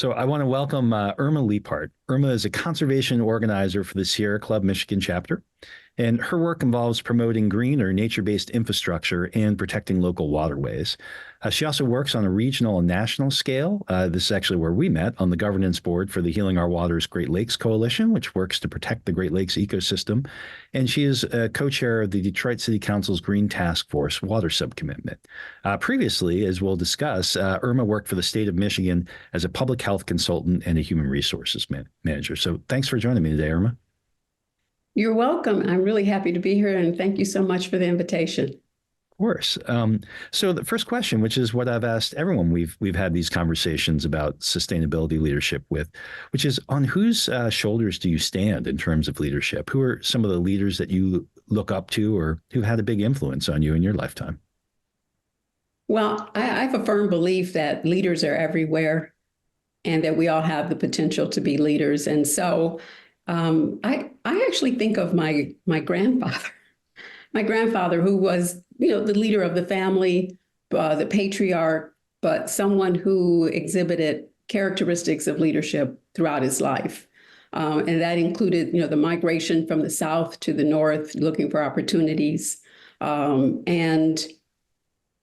So I want to welcome Irma Leapart. Irma is a conservation organizer for the Sierra Club Michigan chapter, and her work involves promoting green or nature-based infrastructure and protecting local waterways. She also works on a regional and national scale. This is actually where we met on the governance board for the Healing Our Waters Great Lakes Coalition, which works to protect the Great Lakes ecosystem. And she is a co-chair of the Detroit City Council's Green Task Force Water Subcommitment. Previously, as we'll discuss, Irma worked for the state of Michigan as a public health consultant and a human resources manager. So thanks for joining me today, Irma. You're welcome. I'm really happy to be here, and thank you so much for the invitation. Of course. So the first question, which is what I've asked everyone we've had these conversations about sustainability leadership with, which is on whose shoulders do you stand in terms of leadership? Who are some of the leaders that you look up to or who had a big influence on you in your lifetime? Well, I have a firm belief that leaders are everywhere and that we all have the potential to be leaders. And so I actually think of my grandfather, who was, the leader of the family, the patriarch, but someone who exhibited characteristics of leadership throughout his life. And that included, the migration from the South to the North, looking for opportunities. And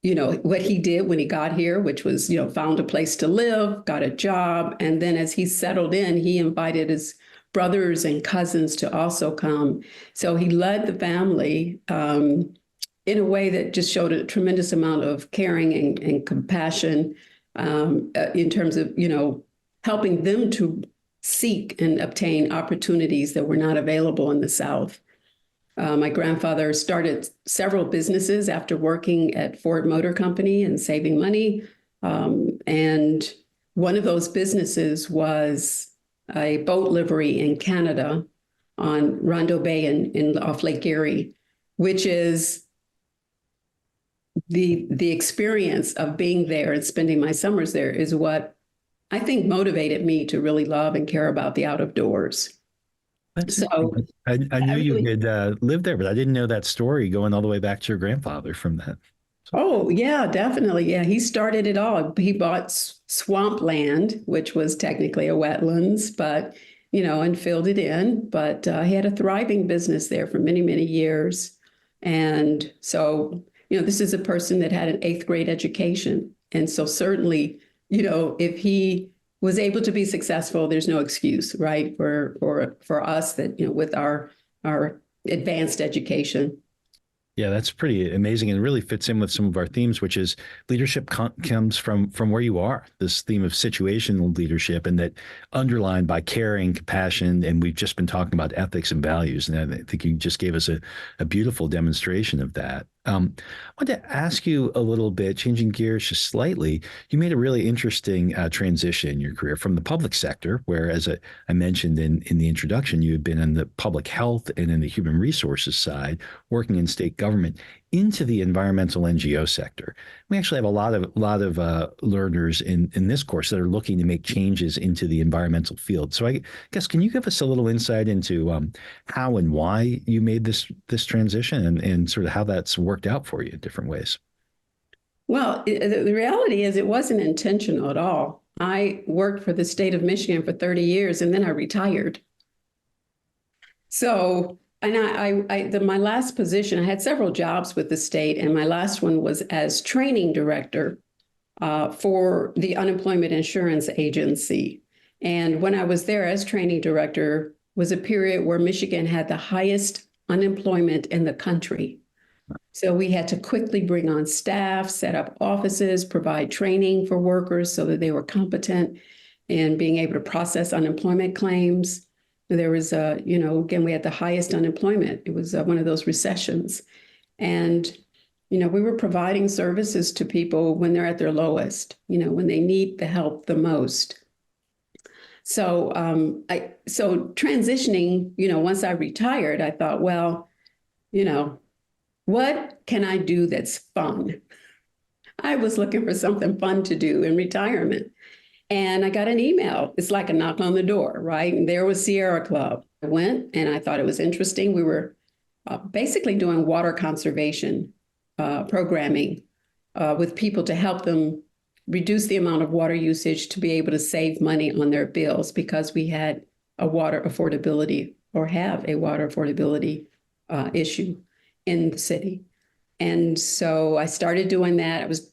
what he did when he got here, which was, found a place to live, got a job. And then as he settled in, he invited his brothers and cousins to also come. So he led the family in a way that just showed a tremendous amount of caring and compassion in terms of, helping them to seek and obtain opportunities that were not available in the South. My grandfather started several businesses after working at Ford Motor Company and saving money. And one of those businesses was a boat livery in Canada on Rondeau Bay off Lake Erie, which is the experience of being there and spending my summers there is what I think motivated me to really love and care about the out of doors. So I knew you had lived there, but I didn't know that story going all the way back to your grandfather from that. Oh, yeah, definitely. Yeah, he started it all. He bought swampland, which was technically a wetlands, but, and filled it in. But he had a thriving business there for many, many years. And so, this is a person that had an 8th grade education. And so certainly, if he was able to be successful, there's no excuse, right, for us that, with our advanced education. Yeah, that's pretty amazing and really fits in with some of our themes, which is leadership comes from where you are, this theme of situational leadership, and that underlined by caring, compassion, and we've just been talking about ethics and values. And I think you just gave us a beautiful demonstration of that. I wanted to ask you a little bit, changing gears just slightly. You made a really interesting transition in your career from the public sector, where, as I mentioned in the introduction, you had been in the public health and in the human resources side, working in state government, into the environmental NGO sector. We actually have a lot of learners in this course that are looking to make changes into the environmental field. So I guess, can you give us a little insight into how and why you made this transition and sort of how that's worked out for you in different ways? Well, the reality is it wasn't intentional at all. I worked for the state of Michigan for 30 years and then I retired. So, and my last position, I had several jobs with the state, and my last one was as training director for the Unemployment Insurance Agency. And when I was there as training director was a period where Michigan had the highest unemployment in the country. So we had to quickly bring on staff, set up offices, provide training for workers so that they were competent in being able to process unemployment claims. There was, again, we had the highest unemployment. It was one of those recessions. And, we were providing services to people when they're at their lowest, when they need the help the most. So, transitioning, once I retired, I thought, well, what can I do that's fun? I was looking for something fun to do in retirement. And I got an email. It's like a knock on the door, right? And there was Sierra Club. I went and I thought it was interesting. We were basically doing water conservation programming with people to help them reduce the amount of water usage to be able to save money on their bills because we had a water affordability or have a water affordability issue in the city. And so I started doing that. I was,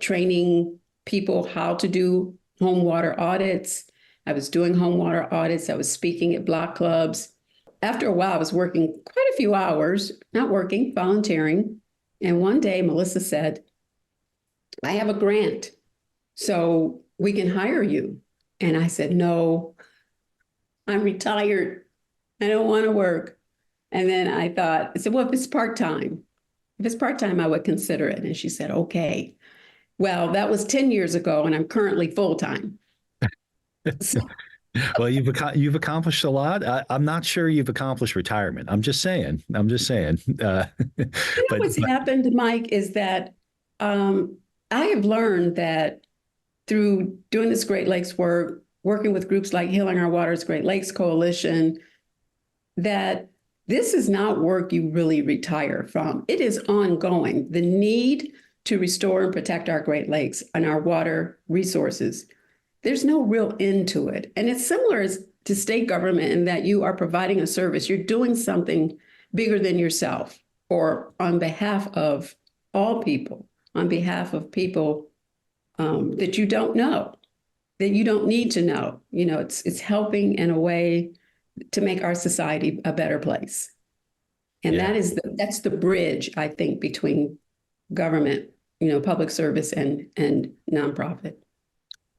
training people how to do home water audits. I was doing home water audits. I was speaking at block clubs. After a while, I was working quite a few hours, not working, volunteering. And one day, Melissa said, I have a grant, so we can hire you. And I said, no, I'm retired. I don't want to work. And then I said, well, if it's part-time, I would consider it. And she said, okay. Well, that was 10 years ago, and I'm currently full-time. So, Well, you've accomplished a lot. I'm not sure you've accomplished retirement. I'm just saying. what's happened, Mike, is that I have learned that through doing this Great Lakes work, working with groups like Healing Our Waters Great Lakes Coalition, that this is not work you really retire from. It is ongoing. The need to restore and protect our Great Lakes and our water resources, there's no real end to it. And it's similar to state government in that you are providing a service. You're doing something bigger than yourself or on behalf of all people, on behalf of people that you don't know, that you don't need to know. It's helping in a way to make our society a better place. And that's the bridge, I think, between government, public service and nonprofit.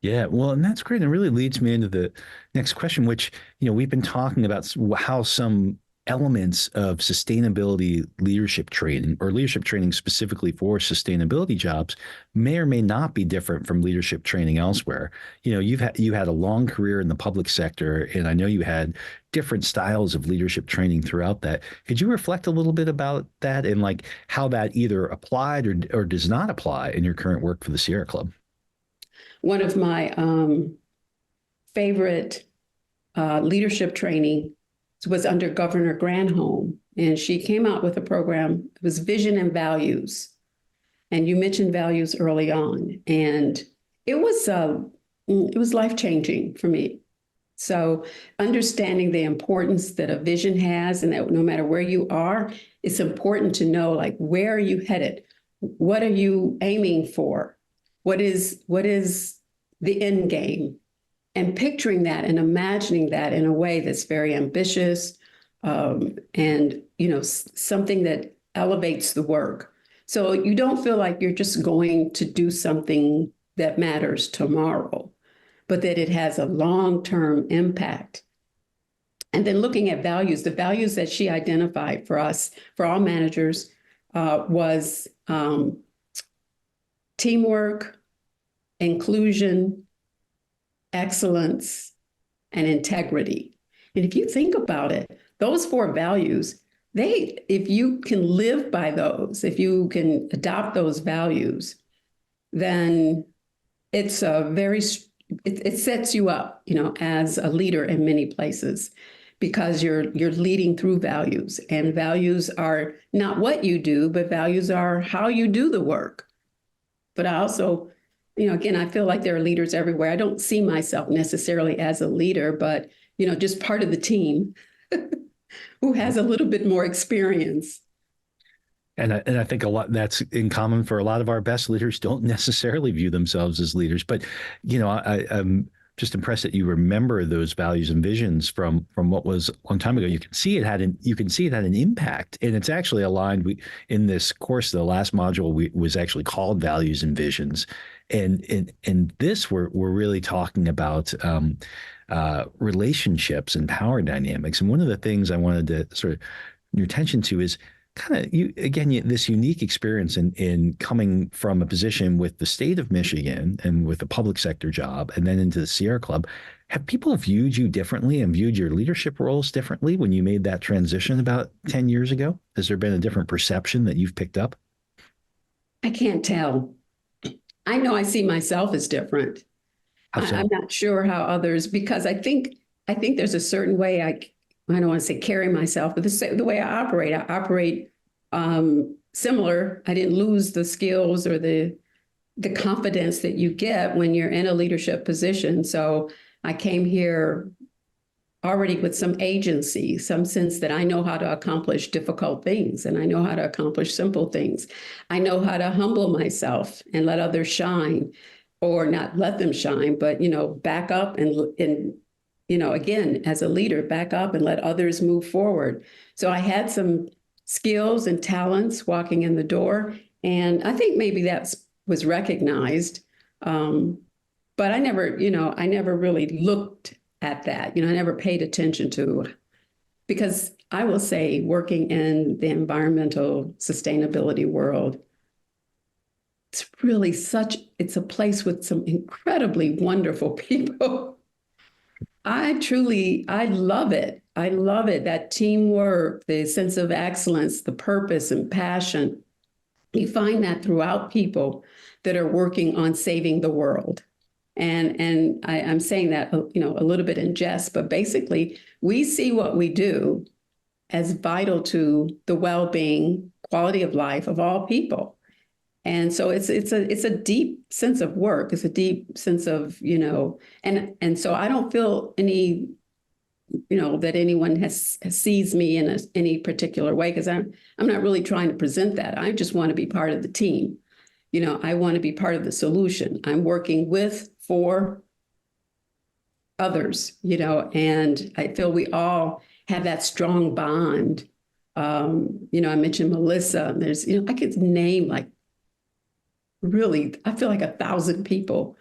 Yeah, well, and that's great. And it really leads me into the next question, which, we've been talking about how some elements of sustainability leadership training or leadership training specifically for sustainability jobs may or may not be different from leadership training elsewhere. You had a long career in the public sector, and I know you had different styles of leadership training throughout that. Could you reflect a little bit about that and like how that either applied or does not apply in your current work for the Sierra Club? One of my favorite leadership training was under Governor Granholm, and she came out with a program. It was Vision and Values, and you mentioned values early on, and it was life-changing for me. So understanding the importance that a vision has, and that no matter where you are, it's important to know, like, where are you headed? What are you aiming for? What is the end game? And picturing that and imagining that in a way that's very ambitious and, something that elevates the work. So you don't feel like you're just going to do something that matters tomorrow, but that it has a long-term impact. And then looking at values, the values that she identified for us, for all managers, was teamwork, inclusion, excellence, and integrity. And if you think about it, those 4 values, if you can live by those, if you can adopt those values, then it sets you up, as a leader in many places, because you're leading through values, and values are not what you do, but values are how you do the work. But I also, again, I feel like there are leaders everywhere. I don't see myself necessarily as a leader, but, just part of the team who has a little bit more experience. And I think a lot that's in common for a lot of our best leaders don't necessarily view themselves as leaders. But, I'm just impressed that you remember those values and visions from what was a long time ago. You can see it had an impact, and it's actually aligned. In this course, the last module was actually called Values and Visions, and in this we're really talking about relationships and power dynamics. And one of the things I wanted to sort of your attention to is kind of this unique experience in coming from a position with the state of Michigan and with a public sector job and then into the Sierra Club. Have people viewed you differently and viewed your leadership roles differently when you made that transition about 10 years ago? Has there been a different perception that you've picked up? I can't tell. I know I see myself as different. I'm not sure how others, because I think there's a certain way I don't want to say carry myself, but the way I operate similar. I didn't lose the skills or the the confidence that you get when you're in a leadership position. So I came here already with some agency, some sense that I know how to accomplish difficult things and I know how to accomplish simple things. I know how to humble myself and let others shine, or not let them shine, but, back up and again, as a leader, back up and let others move forward. So I had some skills and talents walking in the door, and I think maybe that was recognized. But I never really looked at that. I never paid attention to, because I will say, working in the environmental sustainability world, it's a place with some incredibly wonderful people. I love it. I love it. That teamwork, the sense of excellence, the purpose and passion. You find that throughout people that are working on saving the world. And I'm saying that, a little bit in jest, but basically we see what we do as vital to the well-being, quality of life of all people. And so it's a deep sense of work. It's a deep sense of, and so I don't feel any, that anyone sees me in any particular way, because I'm not really trying to present that. I just want to be part of the team. I want to be part of the solution. I'm working for others, and I feel we all have that strong bond. I mentioned Melissa. There's, I could name like, really, I feel like 1,000 people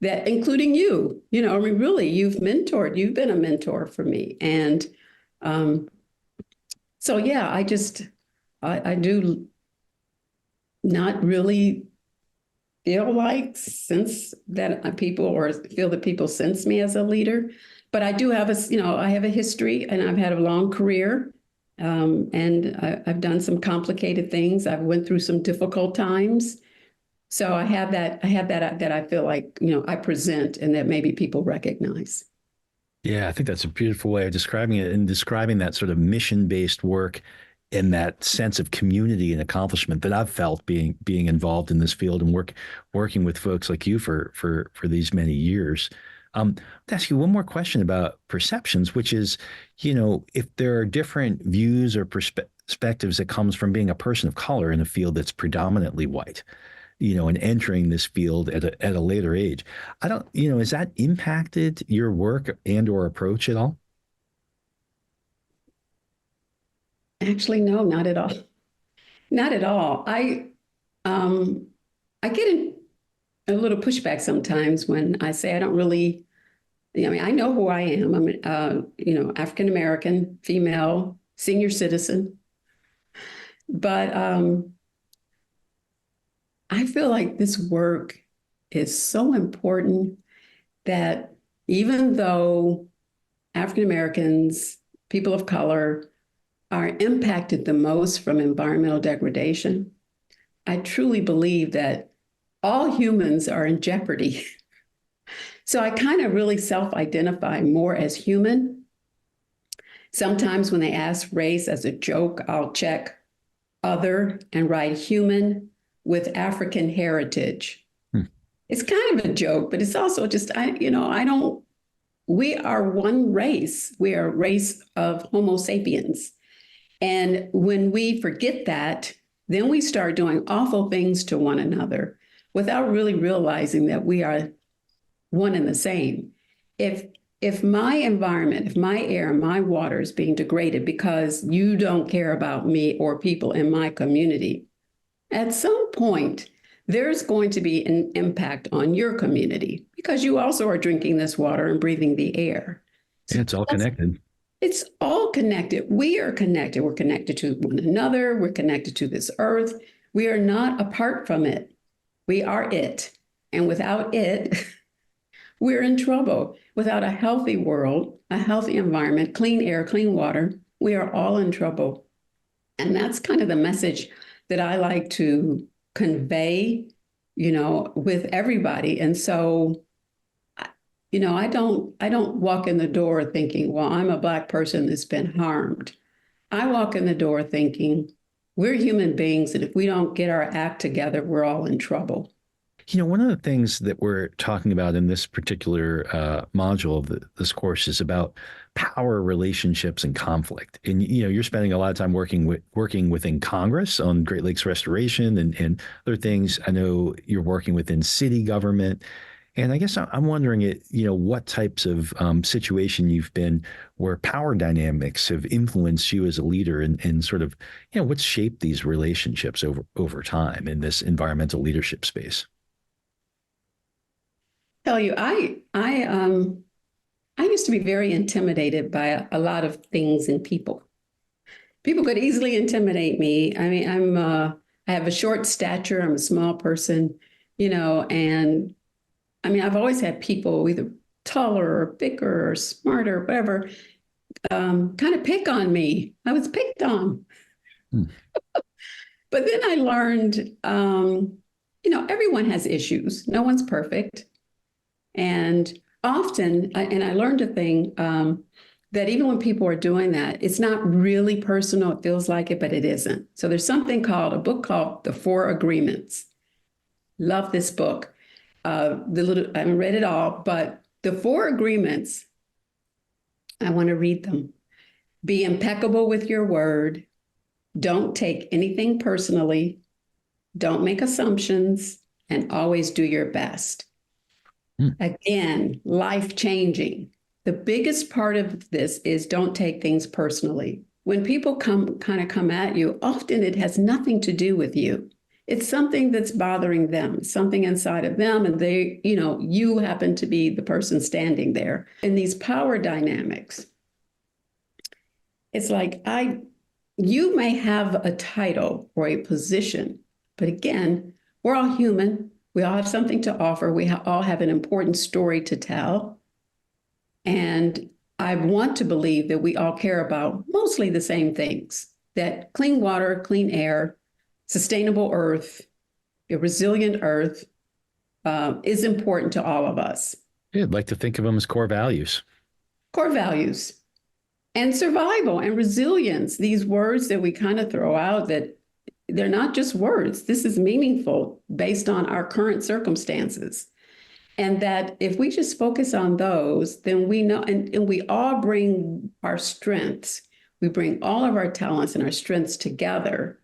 that, including you, really, you've been a mentor for me. And so, yeah, I do not really feel like sense that people, or feel that people sense me as a leader, but I do have I have a history, and I've had a long career, and I've done some complicated things. I've went through some difficult times. So I have that I feel like, I present, and that maybe people recognize. Yeah, I think that's a beautiful way of describing it, and describing that sort of mission-based work and that sense of community and accomplishment that I've felt being involved in this field and working with folks like you for these many years. I'll ask you one more question about perceptions, which is, if there are different views or perspectives that comes from being a person of color in a field that's predominantly white, and entering this field at a later age. I don't, has that impacted your work and or approach at all? Actually, no, not at all. Not at all. Um, I get a little pushback sometimes when I say I don't really, I know who I am. I'm, African American, female, senior citizen. But I feel like this work is so important that even though African Americans, people of color, are impacted the most from environmental degradation, I truly believe that all humans are in jeopardy. So I kind of really self-identify more as human. Sometimes when they ask race as a joke, I'll check other and write human with African heritage. It's kind of a joke, but it's also just, we are one race. We are a race of Homo sapiens. And when we forget that, then we start doing awful things to one another without really realizing that we are one and the same. If my environment, if my air, my water is being degraded because you don't care about me or people in my community, at some point, there's going to be an impact on your community because you also are drinking this water and breathing the air. Yeah, it's all connected. It's all connected. We are connected. We're connected to one another. We're connected to this earth. We are not apart from it. We are it. And without it, we're in trouble. Without a healthy world, a healthy environment, clean air, clean water, we are all in trouble. And that's kind of the message that I like to convey, with everybody. And so, I don't walk in the door thinking, well, I'm a Black person that's been harmed. I walk in the door thinking, we're human beings, and if we don't get our act together, we're all in trouble. One of the things that we're talking about in this particular module of this course is about power relationships and conflict. And you're spending a lot of time working within Congress on Great Lakes restoration and other things. I know you're working within city government. And I guess I'm wondering, what types of situation you've been where power dynamics have influenced you as a leader, and sort of, what's shaped these relationships over time in this environmental leadership space. Tell you, I used to be very intimidated by a lot of things and people. People could easily intimidate me. I mean, I have a short stature. I'm a small person, and I mean, I've always had people either taller or bigger or smarter, whatever, kind of pick on me. I was picked on. Hmm. But then I learned, everyone has issues. No one's perfect. And often, and I learned a thing that even when people are doing that, it's not really personal. It feels like it, but it isn't. So there's a book called The Four Agreements. Love this book. I haven't read it all, but the four agreements, I want to read them. Be impeccable with your word. Don't take anything personally. Don't make assumptions, and always do your best. Again, life-changing. The biggest part of this is don't take things personally. When people come at you, often it has nothing to do with you. It's something that's bothering them, something inside of them, and you happen to be the person standing there. In these power dynamics, it's like you may have a title or a position, but again, we're all human. We all have something to offer. We all have an important story to tell. And I want to believe that we all care about mostly the same things, that clean water, clean air, sustainable earth, a resilient earth is important to all of us. Yeah, I'd like to think of them as core values. Core values and survival and resilience, these words that we kind of throw out that they're not just words. This is meaningful based on our current circumstances. And that if we just focus on those, then we know, and we all bring our strengths, we bring all of our talents and our strengths together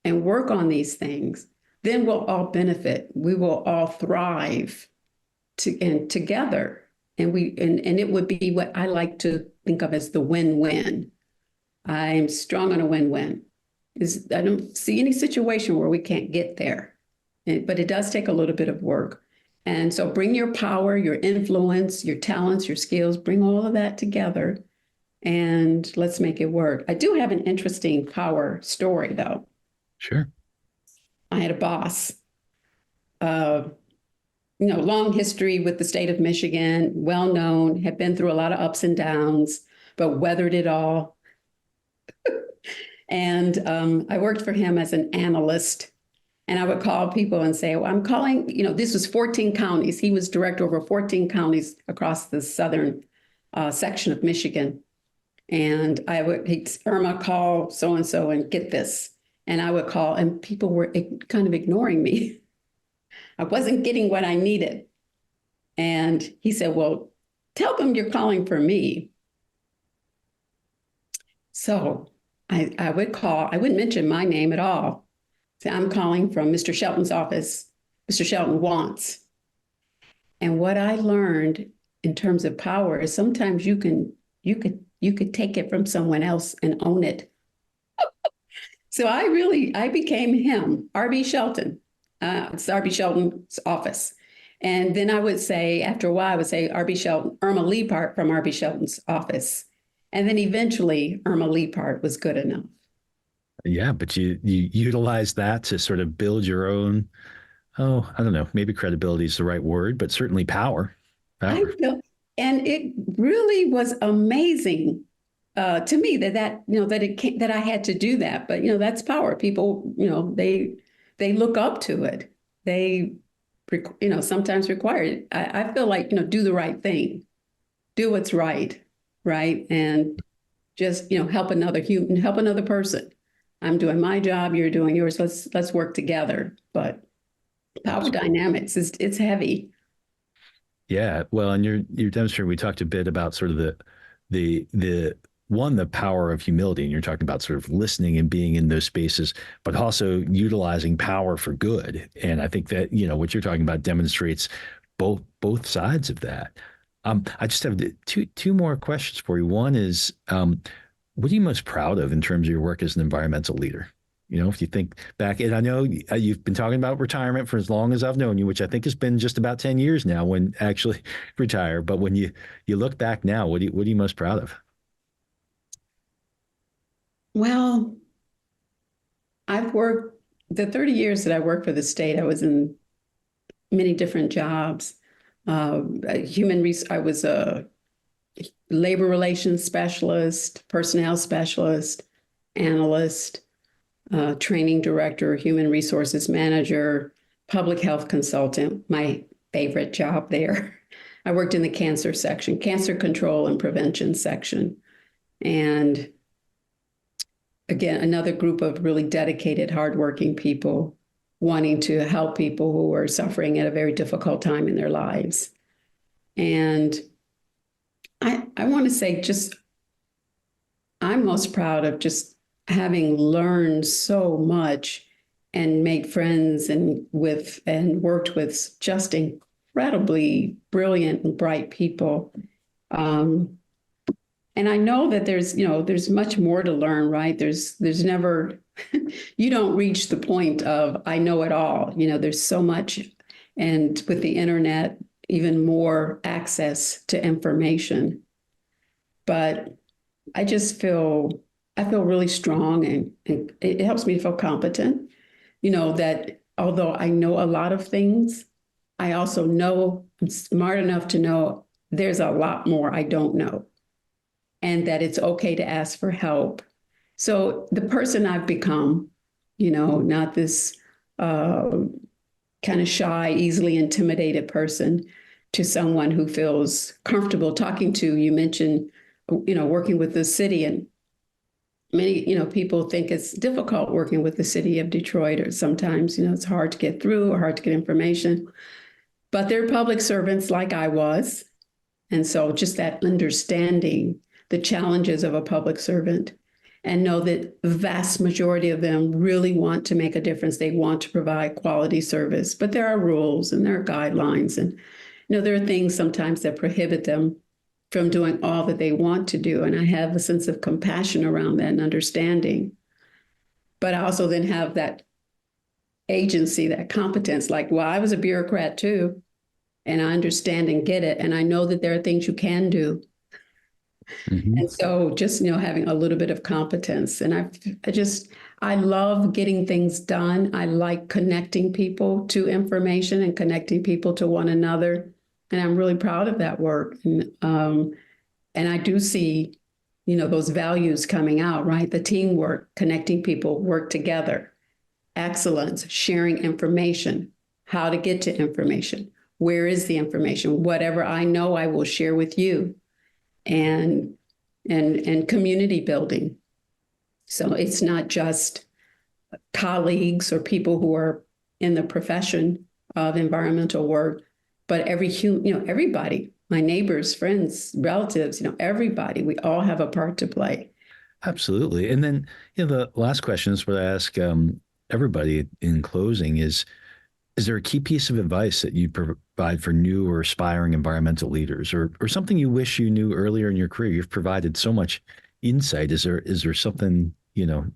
and work on these things, then we'll all benefit. We will all thrive together. And it would be what I like to think of as the win-win. I'm strong on a win-win. I don't see any situation where we can't get there, but it does take a little bit of work. And so bring your power, your influence, your talents, your skills, bring all of that together and let's make it work. I do have an interesting power story though. Sure. I had a boss, long history with the state of Michigan, well known, had been through a lot of ups and downs, but weathered it all. And I worked for him as an analyst. And I would call people and say, well, I'm calling, this was 14 counties. He was director over 14 counties across the southern section of Michigan. And he'd Irma, call so-and-so and get this. And I would call, and people were kind of ignoring me. I wasn't getting what I needed. And he said, well, tell them you're calling for me. So I would call, I wouldn't mention my name at all. Say, I'm calling from Mr. Shelton's office. Mr. Shelton wants. And what I learned in terms of power is sometimes you could take it from someone else and own it. So I became him, R.B. Shelton. It's R.B. Shelton's office. And then I would say, after a while, I would say R.B. Shelton, Erma Leapart from R.B. Shelton's office. And then eventually Erma Leapart was good enough. Yeah, but you utilize that to sort of build your own, I don't know, maybe credibility is the right word, but certainly power. I feel, and it really was amazing to me that I had to do that. But that's power. People, they look up to it. They, sometimes require it. I feel like do the right thing, do what's right, and just help another human, help another person. I'm doing my job, you're doing yours. Let's work together. But Power dynamics is it's heavy. Yeah, well, and you're demonstrating. We talked a bit about sort of the power of humility, and you're talking about sort of listening and being in those spaces, but also utilizing power for good. And I think that what you're talking about demonstrates both sides of that. I just have two more questions for you. One is, what are you most proud of in terms of your work as an environmental leader? If you think back, and I know you've been talking about retirement for as long as I've known you, which I think has been just about 10 years now when actually retire. But when you look back now, what are you most proud of? Well, I've worked the 30 years that I worked for the state, I was in many different jobs. I was a labor relations specialist, personnel specialist, analyst, training director, human resources manager, public health consultant, my favorite job there. I worked in the cancer section, cancer control and prevention section. And again, another group of really dedicated, hardworking people wanting to help people who are suffering at a very difficult time in their lives. And I want to say just, I'm most proud of just having learned so much and made friends and worked with just incredibly brilliant and bright people. And I know that there's much more to learn, right? There's never, you don't reach the point of I know it all. There's so much, and with the internet, even more access to information. But I just I feel really strong, and it helps me feel competent, that although I know a lot of things, I also know I'm smart enough to know there's a lot more I don't know, and that it's okay to ask for help. So the person I've become, not this kind of shy, easily intimidated person, to someone who feels comfortable talking to. You mentioned, working with the city, and many, people think it's difficult working with the city of Detroit, or sometimes, it's hard to get through or hard to get information. But they're public servants like I was. And so just that understanding the challenges of a public servant, and know that the vast majority of them really want to make a difference. They want to provide quality service, but there are rules and there are guidelines. And, there are things sometimes that prohibit them from doing all that they want to do. And I have a sense of compassion around that and understanding. But I also then have that agency, that competence, like, well, I was a bureaucrat too, and I understand and get it. And I know that there are things you can do. Mm-hmm. And so just, having a little bit of competence. And I love getting things done. I like connecting people to information and connecting people to one another. And I'm really proud of that work. And I do see, those values coming out, right? The teamwork, connecting people, work together, excellence, sharing information, how to get to information. Where is the information? Whatever I know, I will share with you. And community building. So it's not just colleagues or people who are in the profession of environmental work, but everybody, my neighbors, friends, relatives, everybody, we all have a part to play. Absolutely. And then, the last question is what I ask everybody in closing is there a key piece of advice that you provide for new or aspiring environmental leaders, or something you wish you knew earlier in your career? You've provided so much insight. Is there something,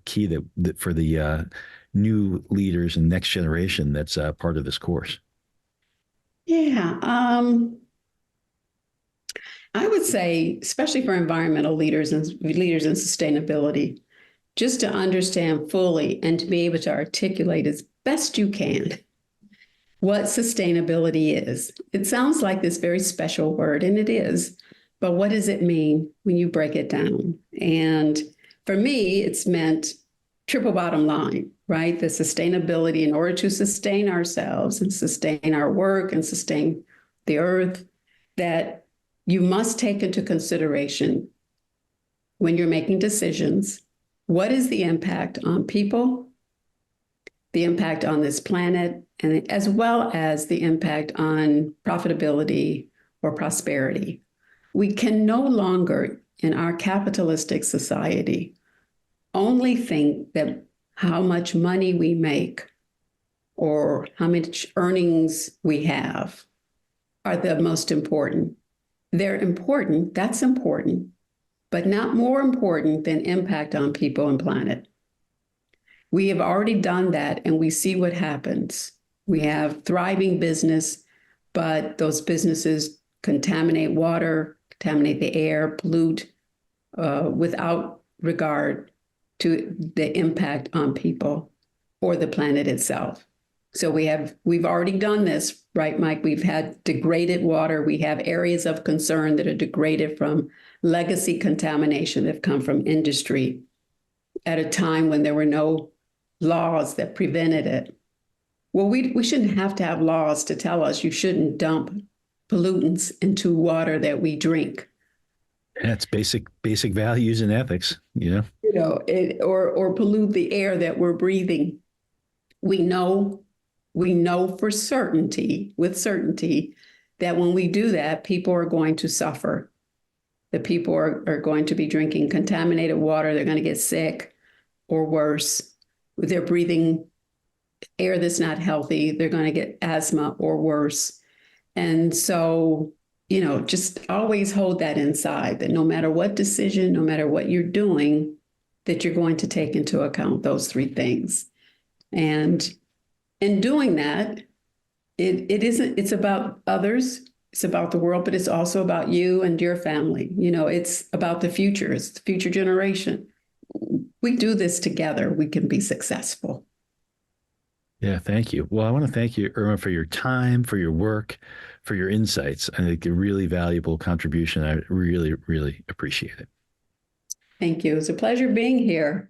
key that for the new leaders and next generation that's part of this course? Yeah. I would say, especially for environmental leaders and leaders in sustainability, just to understand fully and to be able to articulate as best you can what sustainability is. It sounds like this very special word, and it is, but what does it mean when you break it down? And for me, it's meant triple bottom line, right? The sustainability, in order to sustain ourselves and sustain our work and sustain the earth, that you must take into consideration when you're making decisions, what is the impact on people, the impact on this planet, and as well as the impact on profitability or prosperity. We can no longer, in our capitalistic society, only think that how much money we make or how much earnings we have are the most important. They're important, that's important, but not more important than impact on people and planet. We have already done that, and we see what happens. We have thriving business, but those businesses contaminate water, contaminate the air, pollute without regard to the impact on people or the planet itself. So we've already done this, right, Mike? We've had degraded water. We have areas of concern that are degraded from legacy contamination that have come from industry at a time when there were no laws that prevented it. Well, we shouldn't have to have laws to tell us you shouldn't dump pollutants into water that we drink. That's basic values and ethics, or pollute the air that we're breathing. We know with certainty that when we do that, people are going to suffer. The people are going to be drinking contaminated water. They're going to get sick or worse. They're breathing air that's not healthy. They're going to get asthma or worse. And so, just always hold that inside, that no matter what decision, no matter what you're doing, that you're going to take into account those three things. And in doing that, it's about others, it's about the world, but it's also about you and your family. It's about the future, it's the future generation. We do this together, we can be successful. Yeah, thank you. Well, I want to thank you, Erma, for your time, for your work, for your insights. I think a really valuable contribution. I really, really appreciate it. Thank you. It's a pleasure being here.